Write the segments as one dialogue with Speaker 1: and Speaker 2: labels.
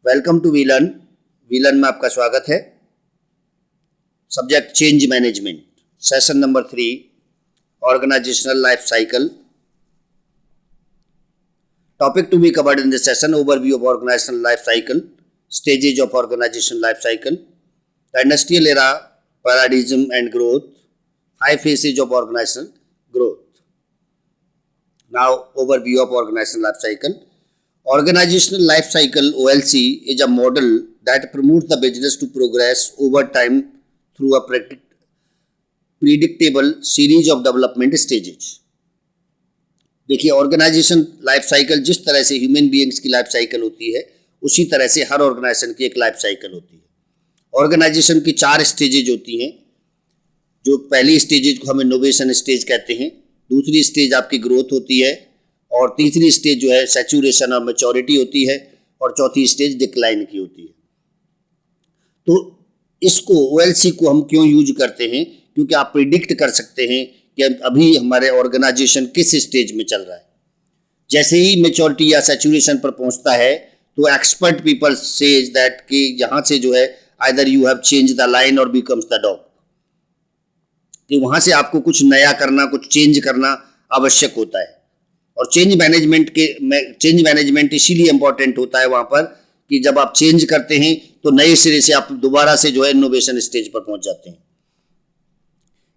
Speaker 1: Welcome to VLAN. VLAN में आपका स्वागत है। Subject change management, session number 3, organisational life cycle. Topic to be covered in this session: overview of organisational life cycle, stages of organisation life cycle, the industrial era, paradigm and growth, 5 phases of organizational growth. Now, overview of organizational life cycle. Organizational life cycle (OLC) is a model that promotes the business to progress over time through a predictable series of development stages. देखिए, organisation life cycle जिस तरह से human beings की life cycle होती है, उसी तरह से हर ऑर्गेनाइजेशन की एक लाइफ साइकिल होती है। ऑर्गेनाइजेशन की 4 स्टेजेज होती हैं। जो पहली स्टेजेज को हम इनोवेशन स्टेज कहते हैं, दूसरी स्टेज आपकी ग्रोथ होती है, और तीसरी स्टेज जो है सैचुरेशन और मैच्योरिटी होती है, और चौथी स्टेज डिक्लाइन की होती है। तो इसको OLC को हम क्यों यूज करते हैं? क्योंकि आप प्रिडिक्ट कर सकते हैं कि अभी हमारे ऑर्गेनाइजेशन किस स्टेज में चल रहा है। जैसे ही मैच्योरिटी या सैचुरेशन पर पहुंचता है तो एक्सपर्ट पीपल सेज दैट कि यहाँ से जो है either you have change the line और बिकम्स द डॉग, कि वहाँ से आपको कुछ नया करना, कुछ चेंज करना आवश्यक होता है। और चेंज मैनेजमेंट इसीलिए इम्पोर्टेंट होता है वहाँ पर कि जब आप चेंज करते हैं तो नए सिरे से आप दोबारा से जो है इनोवेशन स्टेज पर पहुँच जाते हैं।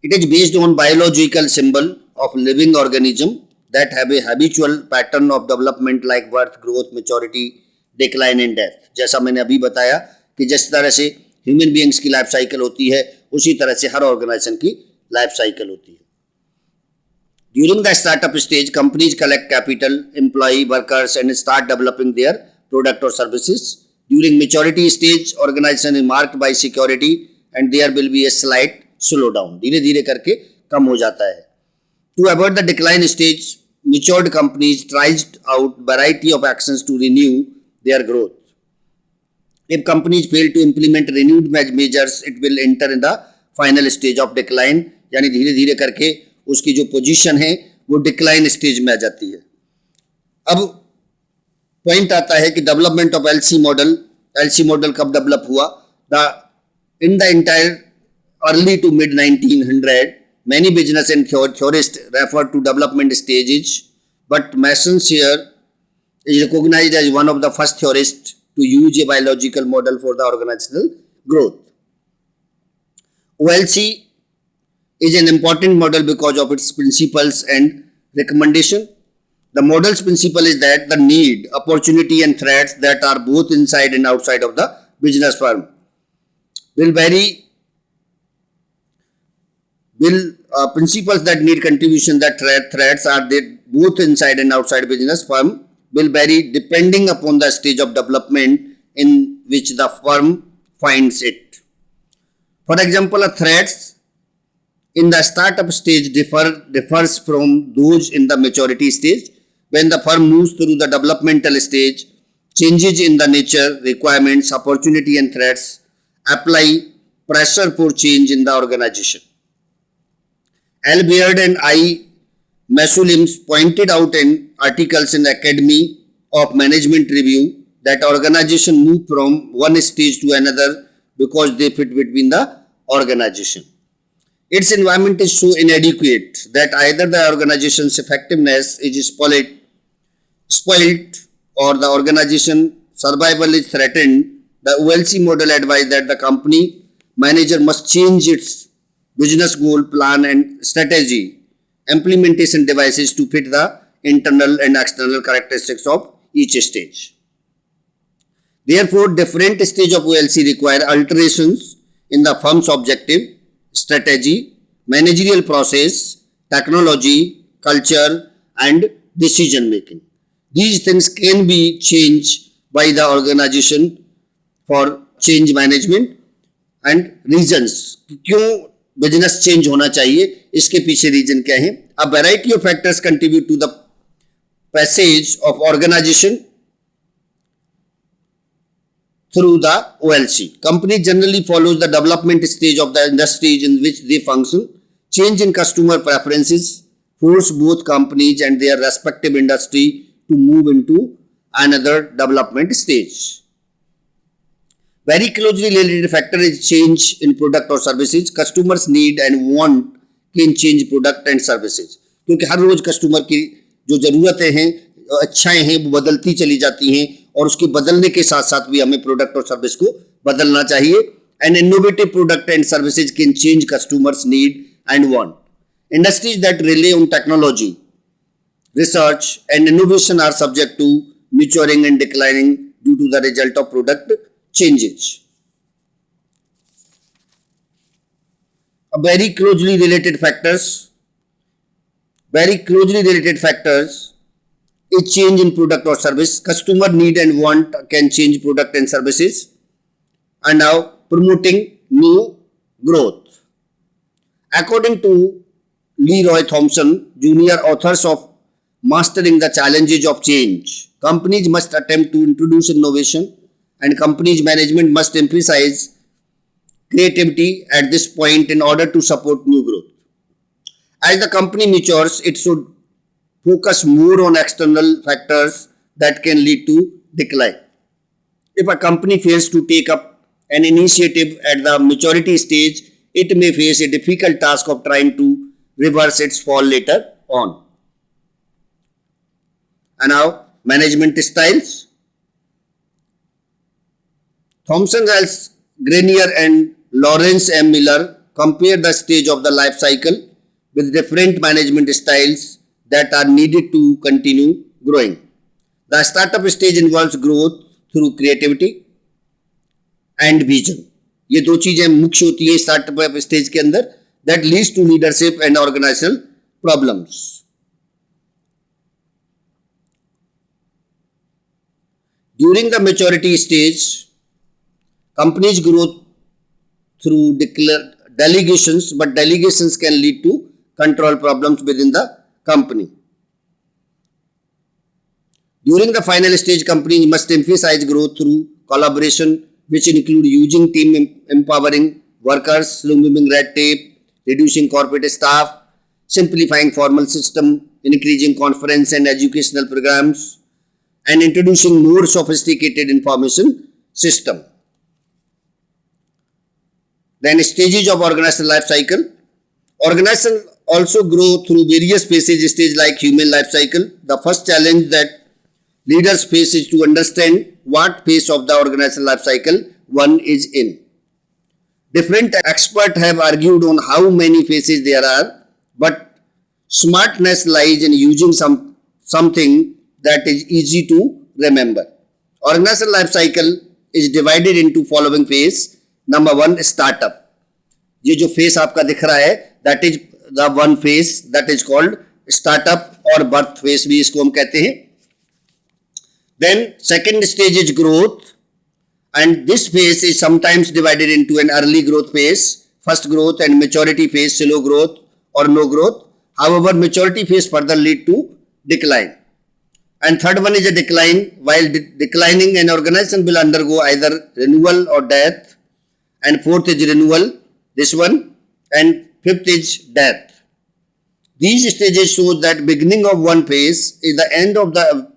Speaker 1: It is based on biological symbol of living organism that have a habitual pattern of development like birth, growth, maturity, decline and death. जैसा मैंने अभी बताया कि जिस तरह से ह्यूमन बीइंग्स की लाइफ साइकिल होती है, उसी तरह से हर ऑर्गेनाइजेशन की लाइफ साइकिल होती है। During the startup stage, companies collect capital, employ workers, and start developing their product or services. During maturity stage, organization is marked by security, and there will be a slight slowdown. धीरे धीरे करके कम हो जाता है। To avoid the decline stage, matured companies tries out variety of actions to renew their growth. If companies fail to implement renewed measures, it will enter in the final stage of decline. यानी धीरे धीरे करके उसकी जो position है वो decline stage में आ जाती है। अब पॉइंट आता है कि डेवलपमेंट ऑफ एलसी मॉडल कब डेवलप हुआ? In the entire early to mid 1900 many business and theorists refer to development stages, but Mason-Shear is recognized as one of the first theorists to use a biological model for the organizational growth. OLC is an important model because of its principles and recommendation. The model's principle is that the need, opportunity and threats that are both inside and outside of the business firm will vary. Principles that need contribution, that threats are that both inside and outside business firm will vary depending upon the stage of development in which the firm finds it. For example, a threats in the startup stage differs from those in the maturity stage. When the firm moves through the developmental stage, changes in the nature, requirements, opportunity and threats apply pressure for change in the organization. L. Baird and I. Mesulims pointed out in articles in the Academy of Management Review that organizations move from one stage to another because they fit between the organization. Its environment is so inadequate that either the organization's effectiveness is spoiled or the organization survival is threatened. The OLC model advises that the company manager must change its business goal, plan and strategy implementation devices to fit the internal and external characteristics of each stage. Therefore, different stages of OLC require alterations in the firm's objective, strategy, managerial process, technology, culture and decision making. These things can be changed by the organization for change management and reasons. क्यों business change होना चाहिए, इसके पीछे reason क्या है? A variety of factors contribute to the passage of organization through the OLC. Company generally follows the development stage of the industries in which they function. Change in customer preferences force both companies and their respective industry to move into another development stage. Very closely related factor is change in product or services. Customers need and want can change product and services. क्योंकि हर रोज customer की जो ज़रूरतें हैं, अच्छाएं हैं, वो बदलती चली जाती हैं और उसके बदलने के साथ साथ भी हमें प्रोडक्ट और सर्विस को बदलना चाहिए. An innovative product and services can change customers' need and want. Industries that rely on technology, research and innovation are subject to maturing and declining due to the result of product changes. Very closely related factors is change in product or service. Customer need and want can change product and services. And now promoting new growth. According to Leroy Thompson, junior authors of Mastering the Challenges of Change, companies must attempt to introduce innovation and companies management must emphasize creativity at this point in order to support new growth. As the company matures, it should focus more on external factors that can lead to decline. If a company fails to take up an initiative at the maturity stage, it may face a difficult task of trying to reverse its fall later on. And now, management styles. Thomson L. Grenier and Lawrence M. Miller compare the stage of the life cycle with different management styles that are needed to continue growing. The startup stage involves growth through creativity and vision. ये दो चीजें मुख्य होती है startup stage के अंदर. That leads to leadership and organizational problems. During the maturity stage, companies grow through delegations, but delegations can lead to control problems within the company. During the final stage, companies must emphasize growth through collaboration, which include using team, empowering workers, removing red tape, reducing corporate staff, simplifying formal system, increasing conference and educational programs, and introducing more sophisticated information system. Then stages of organizational life cycle. Organization also grow through various phases, stage like human life cycle. The first challenge that leaders face is to understand what phase of the organizational life cycle one is in. Different experts have argued on how many phases there are, but smartness lies in using something that is easy to remember. Organizational life cycle is divided into following phase. Number 1, startup. ये जो phase आपका दिख रहा है, that is the one phase that is called startup और birth phase भी इसको हम कहते हैं. Then second stage is growth, and this phase is sometimes divided into an early growth phase, first growth, and maturity phase, slow growth or no growth. However, maturity phase further lead to decline. And third one is a decline. While declining, an organization will undergo either renewal or death. And fourth is renewal, this one, and fifth is death. These stages show that beginning of one phase is the end of the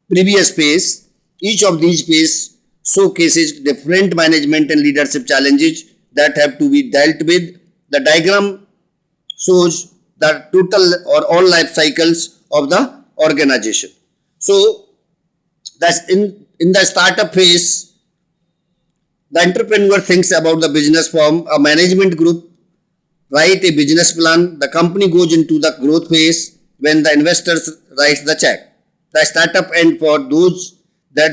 Speaker 1: previous phase. Each of these phases showcases different management and leadership challenges that have to be dealt with. The diagram shows the total or all life cycles of the organization. So, that's in the startup phase, the entrepreneur thinks about the business form. A management group write a business plan. The company goes into the growth phase when the investors write the check. The startup end for those that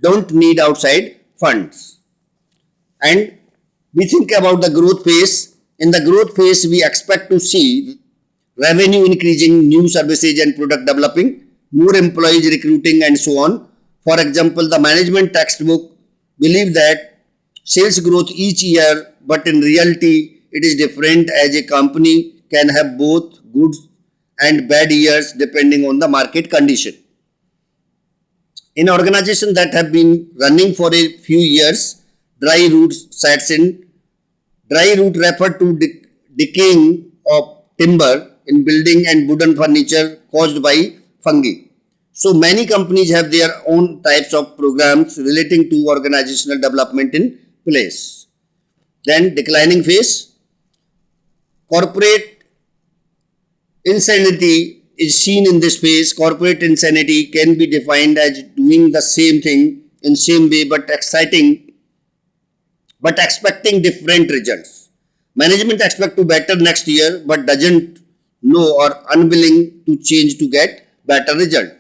Speaker 1: don't need outside funds. And we think about the growth phase. In the growth phase, we expect to see revenue increasing, new services and product developing, more employees recruiting and so on. For example, the management textbook believe that sales growth each year, but in reality, it is different as a company can have both good and bad years depending on the market condition. In organizations that have been running for a few years, dry root sets in. Dry root refer to decaying of timber in building and wooden furniture caused by fungi. So many companies have their own types of programs relating to organizational development in place. Then declining phase, corporate insanity is seen in this phase. Corporate insanity can be defined as doing the same thing in same way but expecting different results. Management expect to better next year but doesn't know or unwilling to change to get better result.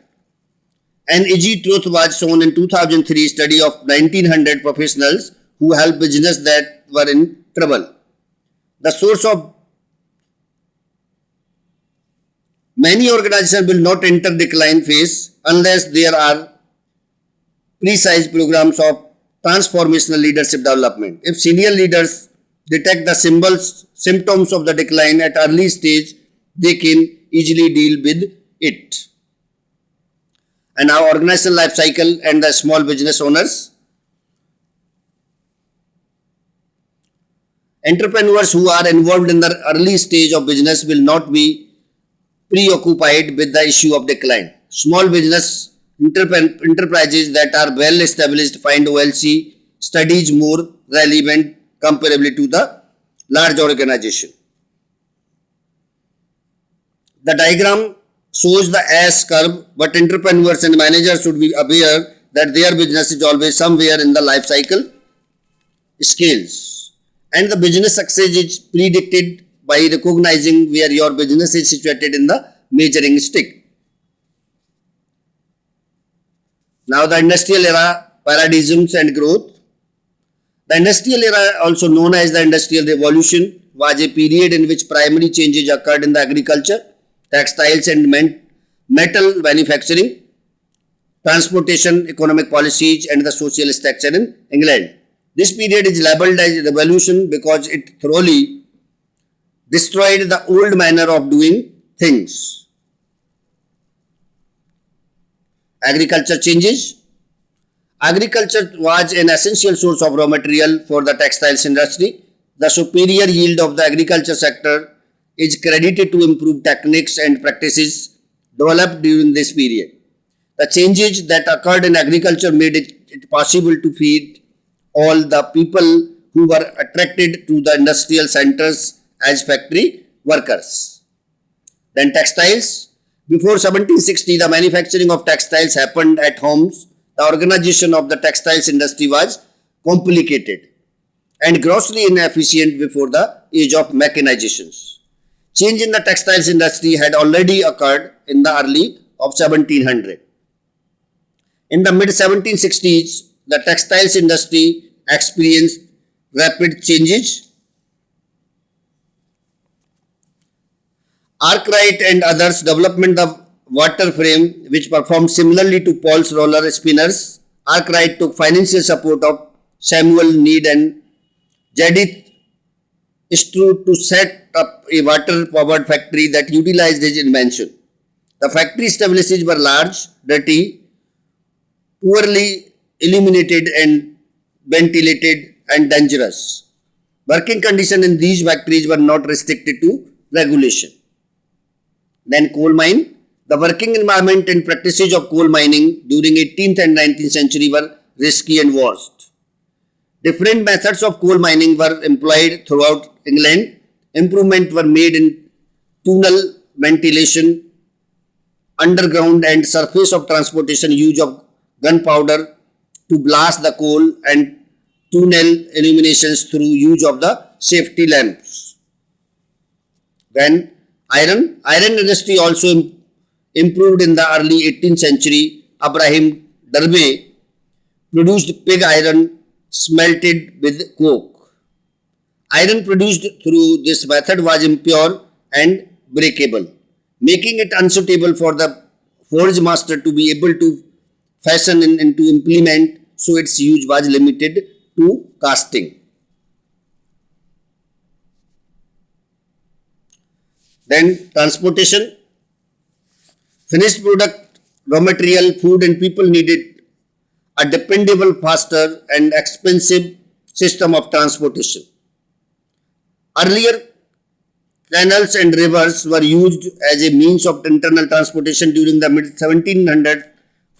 Speaker 1: An easy truth was shown in 2003 study of 1900 professionals who helped business that were in trouble. The source of many organizations will not enter decline phase unless there are precise programs of transformational leadership development. If senior leaders detect the symptoms of the decline at early stage, they can easily deal with it. And now organizational life cycle and the small business owners. Entrepreneurs who are involved in the early stage of business will not be preoccupied with the issue of decline. Small business enterprises that are well established find OLC studies more relevant comparably to the large organization. The diagram shows the S curve, but entrepreneurs and managers should be aware that their business is always somewhere in the life cycle scales. And the business success is predicted by recognizing where your business is situated in the measuring stick. Now the industrial era, paradigms and growth. The industrial era, also known as the Industrial Revolution, was a period in which primary changes occurred in the agriculture, textiles and metal manufacturing, transportation, economic policies and the social structure in England. This period is labelled as a revolution because it thoroughly destroyed the old manner of doing things. Agriculture changes. Agriculture was an essential source of raw material for the textiles industry. The superior yield of the agriculture sector is credited to improved techniques and practices developed during this period. The changes that occurred in agriculture made it possible to feed all the people who were attracted to the industrial centers as factory workers. Then textiles. Before 1760, the manufacturing of textiles happened at homes. The organization of the textiles industry was complicated and grossly inefficient before the age of mechanizations. Change in the textiles industry had already occurred in the early of 1700. In the mid 1760s, the textiles industry experienced rapid changes. Arkwright and others developed the water frame which performed similarly to Paul's roller spinners. Arkwright took financial support of Samuel Need and Judith Stroud to set up a water-powered factory that utilized his invention. The factory establishments were large, dirty, poorly illuminated and ventilated and dangerous. Working conditions in these factories were not restricted to regulation. Then coal mine. The working environment and practices of coal mining during 18th and 19th century were risky and worst. Different methods of coal mining were employed throughout England. Improvements were made in tunnel ventilation, underground and surface of transportation, use of gunpowder to blast the coal and tunnel illuminations through use of the safety lamps. Then iron industry also improved in the early 18th century. Abraham Darby produced pig iron smelted with coke. Iron produced through this method was impure and breakable, making it unsuitable for the forge master to be able to fashion into implement, so its use was limited to casting. Then transportation. Finished product, raw material, food and people needed a dependable, faster and expensive system of transportation. Earlier, Canals and rivers were used as a means of internal transportation during the mid-1700s.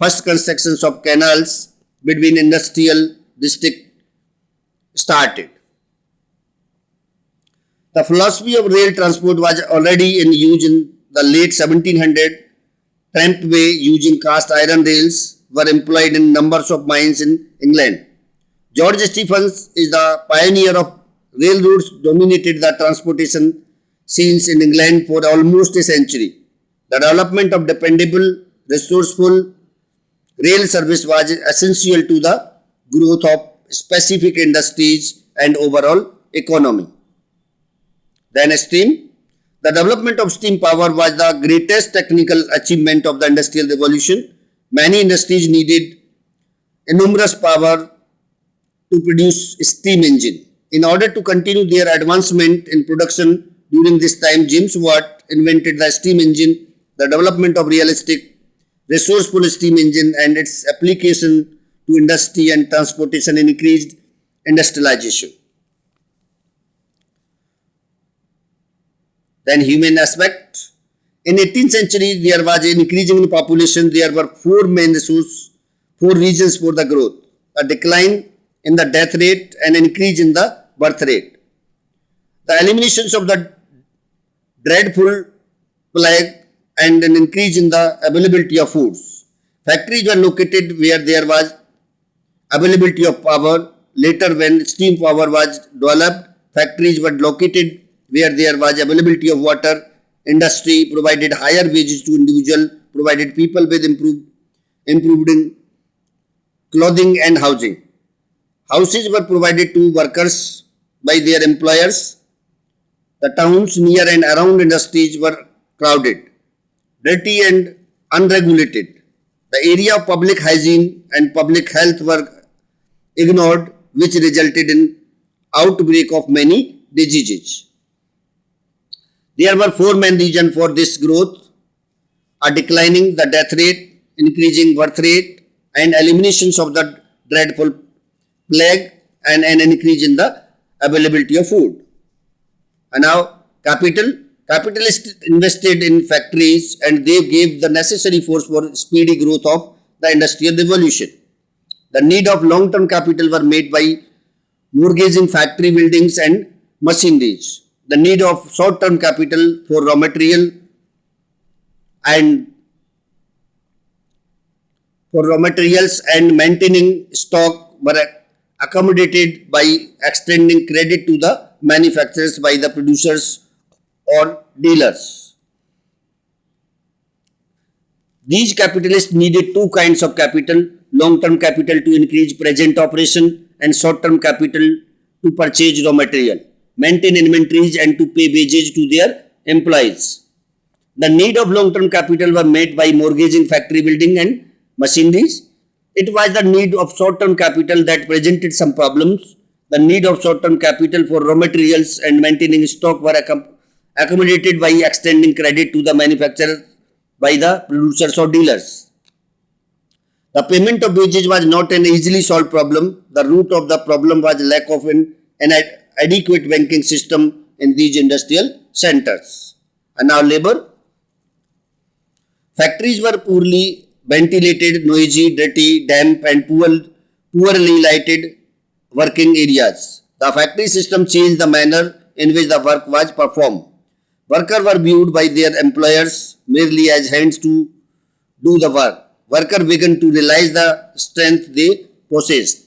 Speaker 1: First constructions of canals between industrial districts started. The philosophy of rail transport was already in use in the late 1700s. Trampway using cast iron rails were employed in numbers of mines in England. George Stephens is the pioneer of railroads, dominated the transportation scenes in England for almost a century. The development of dependable, resourceful rail service was essential to the growth of specific industries and overall economy. Then steam. The development of steam power was the greatest technical achievement of the Industrial Revolution. Many industries needed enormous power to produce steam engine. In order to continue their advancement in production during this time, James Watt invented the steam engine. The development of realistic, resourceful steam engine and its application to industry and transportation increased industrialization. Then human aspect. In 18th century, there was an increasing population. There were four main reasons for the growth: a decline in the death rate and an increase in the birth rate. The eliminations of the dreadful plague and an increase in the availability of foods. Factories were located where there was availability of power. Later, when steam power was developed, factories were located where there was availability of water. Industry provided higher wages to individuals, provided people with improved clothing and housing. Houses were provided to workers by their employers. The towns near and around industries were crowded, dirty and unregulated. The area of public hygiene and public health were ignored, which resulted in outbreak of many diseases. There were four main reasons for this growth: a declining the death rate, increasing birth rate, and eliminations of the dreadful plague, and an increase in the availability of food. And now capitalists invested in factories and they gave the necessary force for speedy growth of the industrial revolution. The need of long-term capital were made by mortgaging factory buildings and machineries. The need of short-term capital for raw materials and maintaining stock were accommodated by extending credit to the manufacturers by the producers or dealers. These capitalists needed two kinds of capital: long-term capital to increase present operation and short-term capital to purchase raw material, maintain inventories and to pay wages to their employees. The need of long-term capital were met by mortgaging factory building and machineries. It was the need of short-term capital that presented some problems. The need of short-term capital for raw materials and maintaining stock were accommodated by extending credit to the manufacturer by the producers or dealers. The payment of wages was not an easily solved problem. The root of the problem was lack of an adequate banking system in these industrial centers. And now labor. Factories were poorly ventilated, noisy, dirty, damp and poorly lighted working areas. The factory system changed the manner in which the work was performed. Workers were viewed by their employers merely as hands to do the work. Workers began to realize the strength they possessed.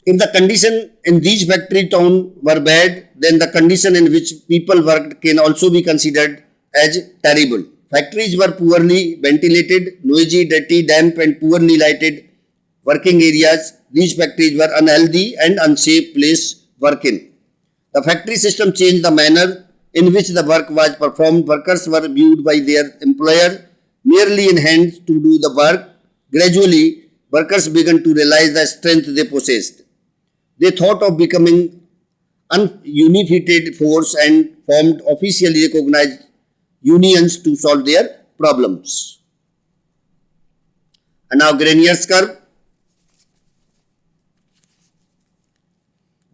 Speaker 1: If the condition in these factory towns were bad, then the condition in which people worked can also be considered as terrible. Factories were poorly ventilated, noisy, dirty, damp and poorly lighted working areas. These factories were unhealthy and unsafe place to work in. The factory system changed the manner in which the work was performed. Workers were viewed by their employer merely in hands to do the work. Gradually, workers began to realize the strength they possessed. They thought of becoming an unified force and formed officially recognized unions to solve their problems. And now Grenier's curve.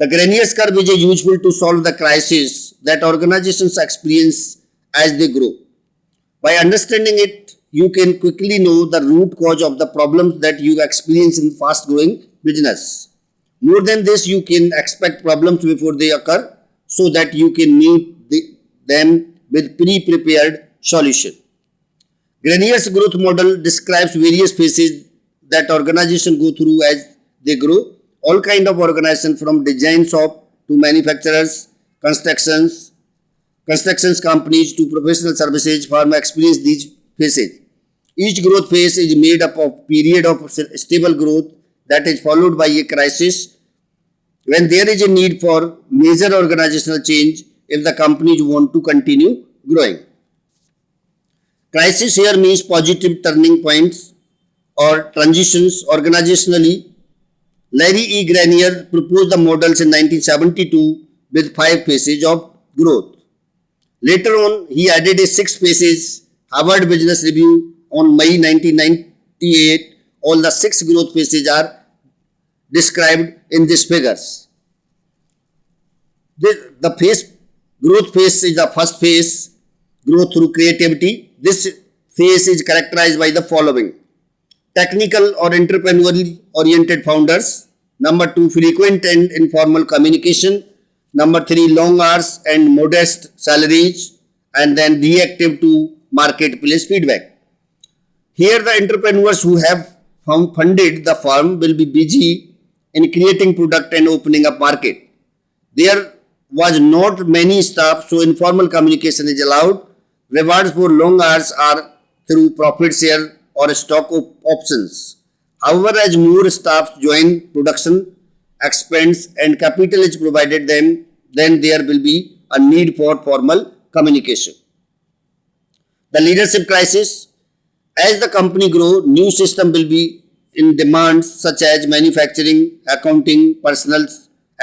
Speaker 1: The Granier's curve is useful to solve the crisis that organizations experience as they grow. By understanding it, you can quickly know the root cause of the problems that you experience in fast-growing business. More than this, you can expect problems before they occur so that you can meet them with pre-prepared solution. Granier's growth model describes various phases that organizations go through as they grow. All kind of organization from design shop to manufacturers, constructions companies to professional services firm experience these phases. Each growth phase is made up of period of stable growth that is followed by a crisis when there is a need for major organizational change if the companies want to continue growing. Crisis here means positive turning points or transitions organizationally. Larry E. Granier proposed the models in 1972 with 5 phases of growth. Later on, he added a 6 phases Harvard Business Review on May 1998. All the 6 growth phases are described in these figures. The growth phase is the first phase, growth through creativity. This phase is characterized by the following: technical or entrepreneurially oriented founders. Number 2, frequent and informal communication. Number 3, long hours and modest salaries. And then reactive to marketplace feedback. Here the entrepreneurs who have funded the firm will be busy in creating product and opening up market. There was not many staff, so informal communication is allowed. Rewards for long hours are through profit share or stock options. However, as more staff join, production expense and capital is provided them, then there will be a need for formal communication. The leadership crisis. As the company grows, new system will be in demand such as manufacturing, accounting, personnel,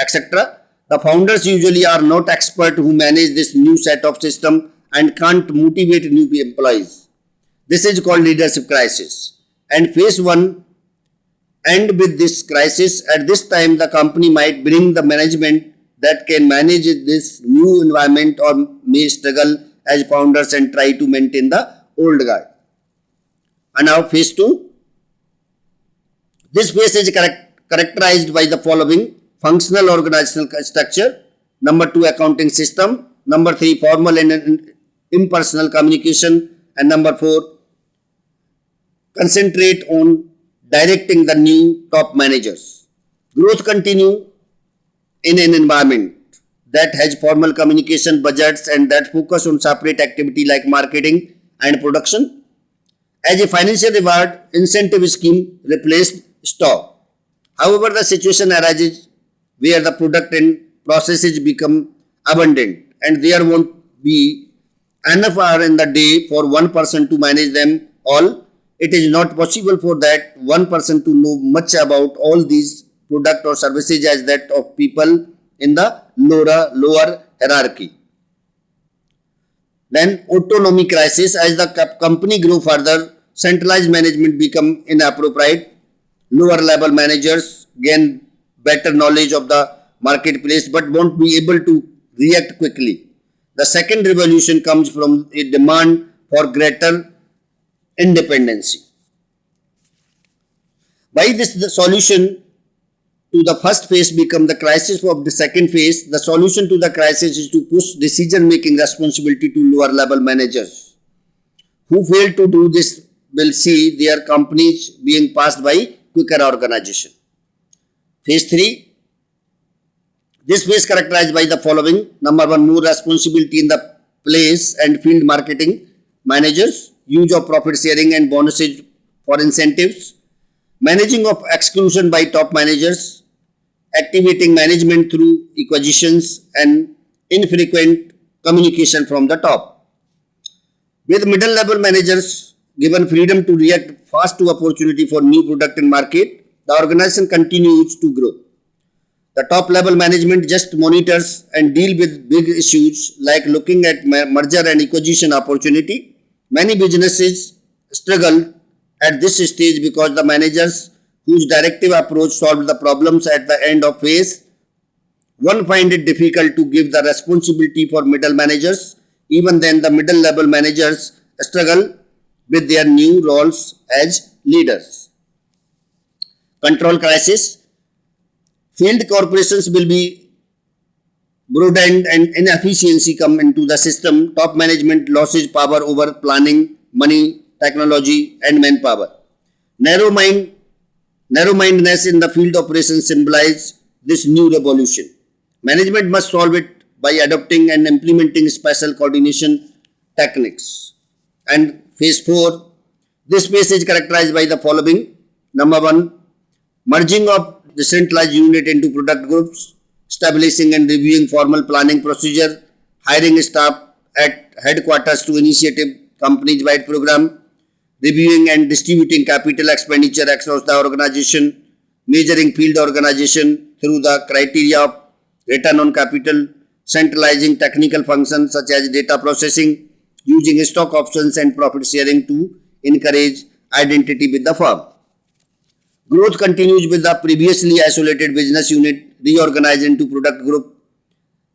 Speaker 1: etc. The founders usually are not expert who manage this new set of system and can't motivate new employees. This is called leadership crisis. And phase 1 end with this crisis. At this time, the company might bring the management that can manage this new environment or may struggle as founders and try to maintain the old guard. And now phase 2. This phase is characterized by the following: functional organizational structure. Number 2, accounting system. Number 3, formal and impersonal communication. And number 4, concentrate on directing the new top managers. Growth continue in an environment that has formal communication, budgets, and that focus on separate activity like marketing and production. As a financial reward, incentive scheme replaced stock. However, the situation arises where the product and processes become abundant and there won't be enough hour in the day for one person to manage them all. It is not possible for that one person to know much about all these product or services as that of people in the lower hierarchy. Then autonomy crisis. As the company grow further, centralized management become inappropriate. Lower level managers gain better knowledge of the marketplace but won't be able to react quickly. The second revolution comes from a demand for greater independency. By this, the solution to the first phase become the crisis of the second phase. The solution to the crisis is to push decision-making responsibility to lower level managers. Who fail to do this will see their companies being passed by quicker organization. Phase 3. This phase characterized by the following. Number 1, more responsibility in the place and field marketing managers. Use of profit sharing and bonuses for incentives. Managing of exclusion by top managers. Activating management through acquisitions and infrequent communication from the top. With middle level managers given freedom to react fast to opportunity for new product and market, the organization continues to grow. The top level management just monitors and deal with big issues like looking at merger and acquisition opportunity. Many businesses struggle at this stage because the managers whose directive approach solved the problems at the end of phase one find it difficult to give the responsibility for middle managers. Even then, the middle level managers struggle with their new roles as leaders. Control crisis. Failed corporations will be broadened and inefficiency come into the system. Top management loses power over planning, money, technology and manpower. Narrow-mindedness in the field operations symbolize this new revolution. Management must solve it by adopting and implementing special coordination techniques. And phase 4, this phase is characterized by the following. Number 1, merging of decentralized unit into product groups, establishing and reviewing formal planning procedure, hiring staff at headquarters to initiate company-wide program, reviewing and distributing capital expenditure across the organization, measuring field organization through the criteria of return on capital, centralizing technical functions such as data processing, using stock options and profit sharing to encourage identity with the firm. Growth continues with the previously isolated business unit reorganized into product group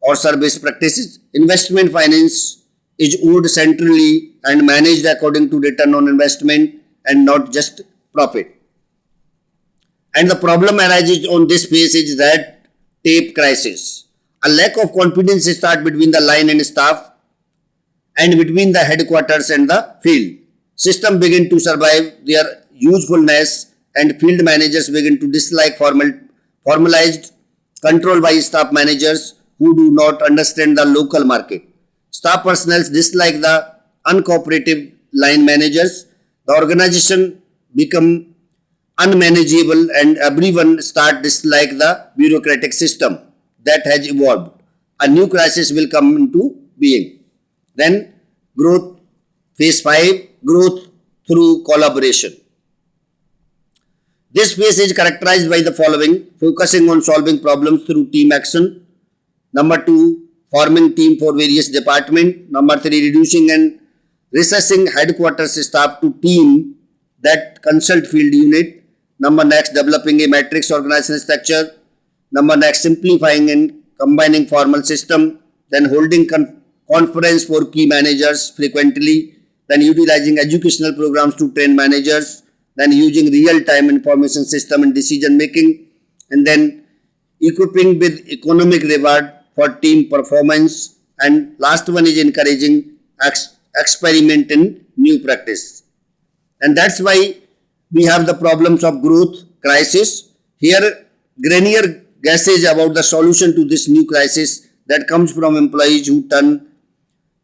Speaker 1: or service practices. Investment finance is owned centrally and managed according to return on investment and not just profit. And the problem arises on this phase is red tape crisis. A lack of confidence starts between the line and staff and between the headquarters and the field. Systems begin to survive their usefulness and field managers begin to dislike formalized control by staff managers who do not understand the local market. Staff personnel dislike the uncooperative line managers. The organization become unmanageable and everyone start dislike the bureaucratic system that has evolved. A new crisis will come into being. Then growth, phase 5, growth through collaboration. This phase is characterized by the following: focusing on solving problems through team action. Number 2, forming team for various departments. Number 3, reducing and recessing headquarters staff to team that consult field unit. Number next, developing a matrix organizational structure. Number next, simplifying and combining formal system. Then holding conference for key managers frequently. Then utilizing educational programs to train managers. Then using real-time information system in decision making. And then equipping with economic reward for team performance. And last one is encouraging experiment in new practice. And that's why we have the problems of growth crisis. Here, Grenier guesses about the solution to this new crisis that comes from employees who turn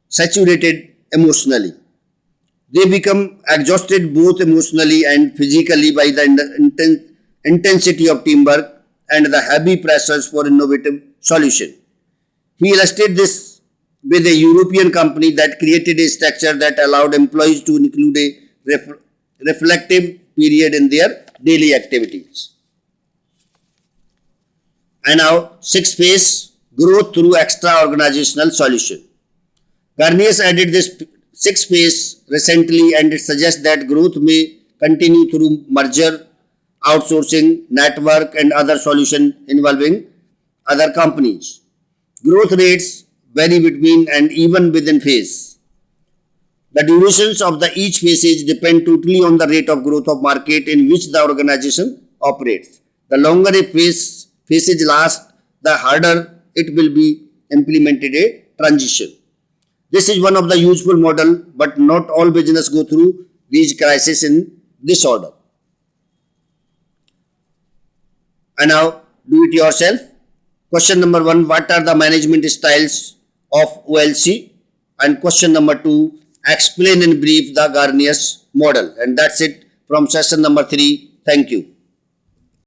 Speaker 1: saturated emotionally. They become exhausted both emotionally and physically by the intensity of teamwork and the heavy pressures for innovative solution. He illustrated this with a European company that created a structure that allowed employees to include a reflective period in their daily activities. And now, 6th phase, growth through extra organizational solution. Garnier added this 6th phase recently and it suggests that growth may continue through merger, outsourcing, network and other solutions involving other companies. Growth rates vary between and even within phase. The durations of each phase depend totally on the rate of growth of market in which the organization operates. The longer a phases last, the harder it will be implemented a transition. This is one of the useful model, but not all business go through these crises in this order. And now, do it yourself. Question number 1, what are the management styles of OLC? And question number 2, explain in brief the Garnier's model. And that's it from session number 3. Thank you.